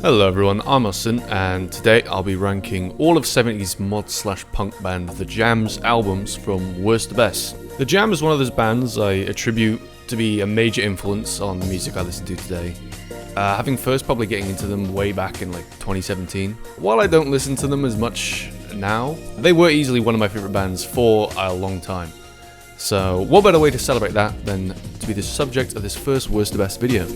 Hello everyone, I'm Austin, and today I'll be ranking all of 70s mod/punk band The Jam's albums from worst to best. The Jam is one of those bands I attribute to be a major influence on the music I listen to today. Having first probably getting into them way back in 2017. While I don't listen to them as much now, they were easily one of my favorite bands for a long time. So what better way to celebrate that than to be the subject of this first worst to best video.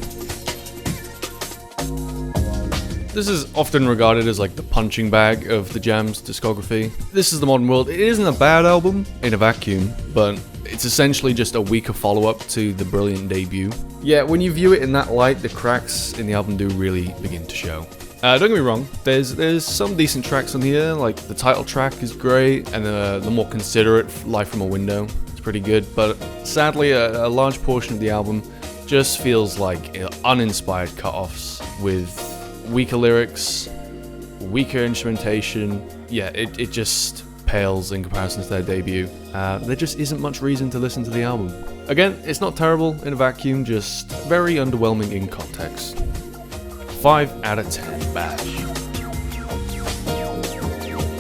This is often regarded as the punching bag of the Jam's discography. This is the Modern World. It isn't a bad album in a vacuum, but it's essentially just a weaker follow-up to the brilliant debut. Yeah, when you view it in that light, the cracks in the album do really begin to show. Don't get me wrong, there's some decent tracks on here, like the title track is great, and the more considerate Life from a Window is pretty good, but sadly a large portion of the album just feels like uninspired cut-offs with weaker lyrics, weaker instrumentation. Yeah, it just pales in comparison to their debut. There just isn't much reason to listen to the album. Again, it's not terrible in a vacuum, just very underwhelming in context. 5 out of 10 Bash.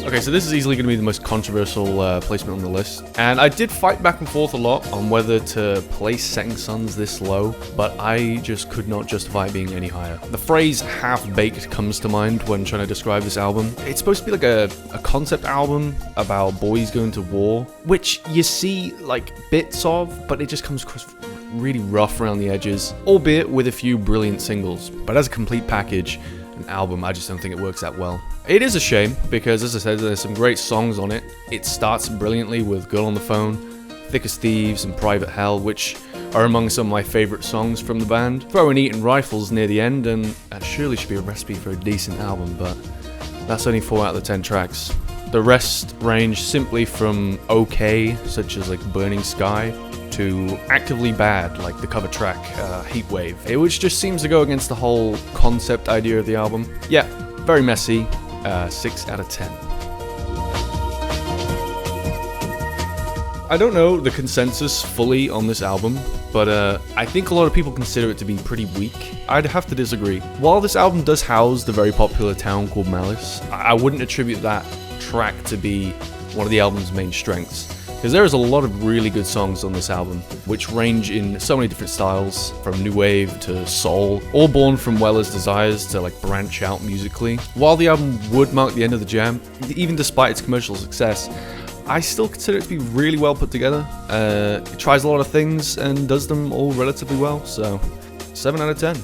Okay, so this is easily going to be the most controversial placement on the list, and I did fight back and forth a lot on whether to place Setting Suns this low, but I just could not justify it being any higher. The phrase half-baked comes to mind when trying to describe this album. It's supposed to be a concept album about boys going to war, which you see bits of, but it just comes across really rough around the edges, albeit with a few brilliant singles. But as a complete package, an album, I just don't think it works that well. It is a shame because, as I said, there's some great songs on it. It starts brilliantly with Girl on the Phone, Thick as Thieves, and Private Hell, which are among some of my favourite songs from the band. Throw in Eating Rifles near the end, and that surely should be a recipe for a decent album, but that's only 4 out of the 10 tracks. The rest range simply from okay, such as Burning Sky, to actively bad, like the cover track, Heatwave, which just seems to go against the whole concept idea of the album. Yeah, very messy, 6 out of 10. I don't know the consensus fully on this album, but I think a lot of people consider it to be pretty weak. I'd have to disagree. While this album does house the very popular Town Called Malice, I wouldn't attribute that track to be one of the album's main strengths. Because there is a lot of really good songs on this album, which range in so many different styles, from new wave to soul, all born from Weller's desires to branch out musically. While the album would mark the end of the Jam, even despite its commercial success, I still consider it to be really well put together. It tries a lot of things and does them all relatively well, so 7 out of 10.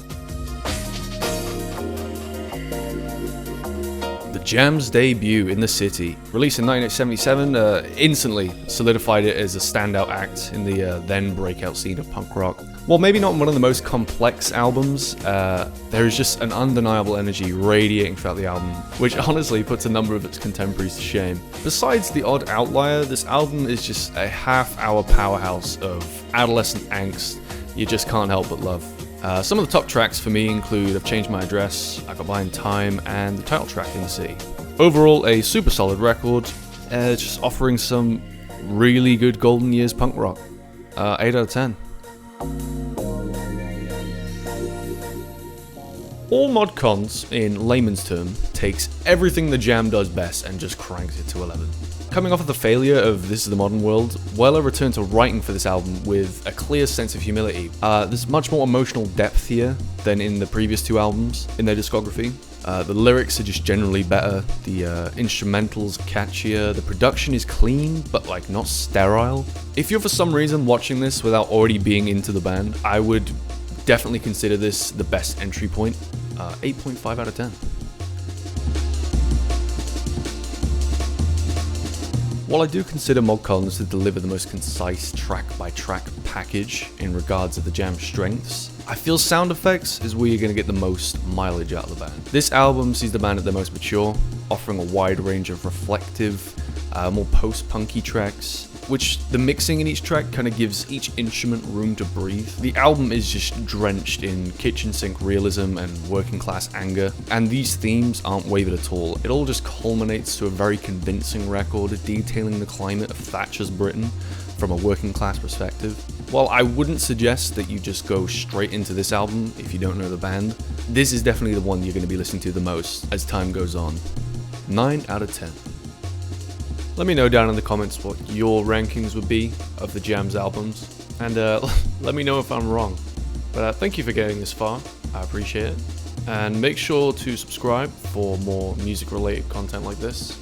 Jam's debut in the city, released in 1977, instantly solidified it as a standout act in the then breakout scene of punk rock. While maybe not one of the most complex albums, there is just an undeniable energy radiating throughout the album, which honestly puts a number of its contemporaries to shame. Besides the odd outlier, this album is just a half-hour powerhouse of adolescent angst you just can't help but love. Some of the top tracks for me include I've Changed My Address, I Got By in Time, and the title track, In the City. Overall, a super solid record, just offering some really good golden years punk rock. 8 out of 10. All mod cons, in layman's term, takes everything the Jam does best and just cranks it to 11. Coming off of the failure of This Is the Modern World, Weller returned to writing for this album with a clear sense of humility. There's much more emotional depth here than in the previous 2 albums in their discography. The lyrics are just generally better, the instrumentals are catchier, the production is clean, but not sterile. If you're for some reason watching this without already being into the band, I would definitely consider this the best entry point. 8.5 out of 10. While I do consider mod cons to deliver the most concise track-by-track package in regards to the Jam's strengths, I feel sound effects is where you're going to get the most mileage out of the band. This album sees the band at their most mature, offering a wide range of reflective, more post-punky tracks, which the mixing in each track kind of gives each instrument room to breathe. The album is just drenched in kitchen sink realism and working class anger, and these themes aren't wavered at all. It all just culminates to a very convincing record detailing the climate of Thatcher's Britain, from a working class perspective. While I wouldn't suggest that you just go straight into this album if you don't know the band, this is definitely the one you're going to be listening to the most as time goes on. 9 out of 10. Let me know down in the comments what your rankings would be of the Jams albums, and let me know if I'm wrong. But thank you for getting this far, I appreciate it. And make sure to subscribe for more music related content like this.